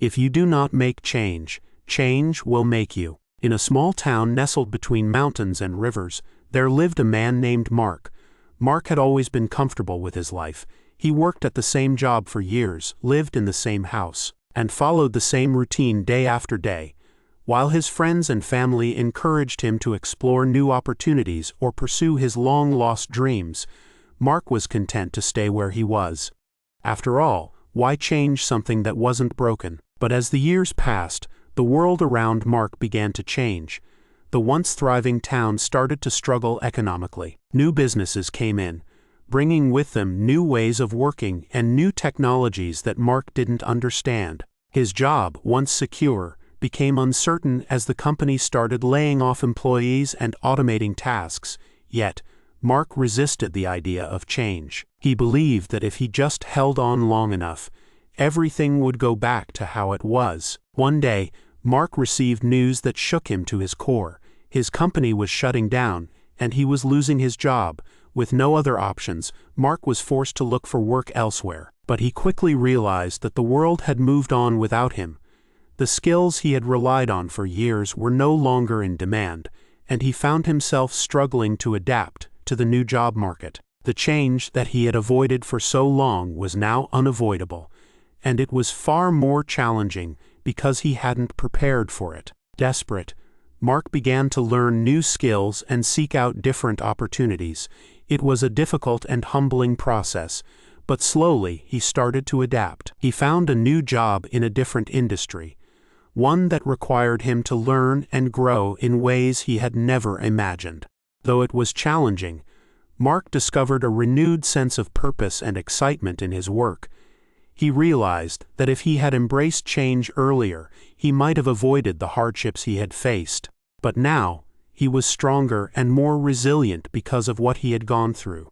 If you do not make change, change will make you. In a small town nestled between mountains and rivers, there lived a man named Mark. Mark had always been comfortable with his life. He worked at the same job for years, lived in the same house, and followed the same routine day after day. While his friends and family encouraged him to explore new opportunities or pursue his long-lost dreams, Mark was content to stay where he was. After all, why change something that wasn't broken? But as the years passed, the world around Mark began to change. The once thriving town started to struggle economically. New businesses came in, bringing with them new ways of working and new technologies that Mark didn't understand. His job, once secure, became uncertain as the company started laying off employees and automating tasks. Yet, Mark resisted the idea of change. He believed that if he just held on long enough, everything would go back to how it was. One day, Mark received news that shook him to his core. His company was shutting down, and he was losing his job. With no other options, Mark was forced to look for work elsewhere. But he quickly realized that the world had moved on without him. The skills he had relied on for years were no longer in demand, and he found himself struggling to adapt to the new job market. The change that he had avoided for so long was now unavoidable, and it was far more challenging because he hadn't prepared for it. Desperate, Mark began to learn new skills and seek out different opportunities. It was a difficult and humbling process, but slowly he started to adapt. He found a new job in a different industry, one that required him to learn and grow in ways he had never imagined. Though it was challenging, Mark discovered a renewed sense of purpose and excitement in his work. He realized that if he had embraced change earlier, he might have avoided the hardships he had faced. But now, he was stronger and more resilient because of what he had gone through.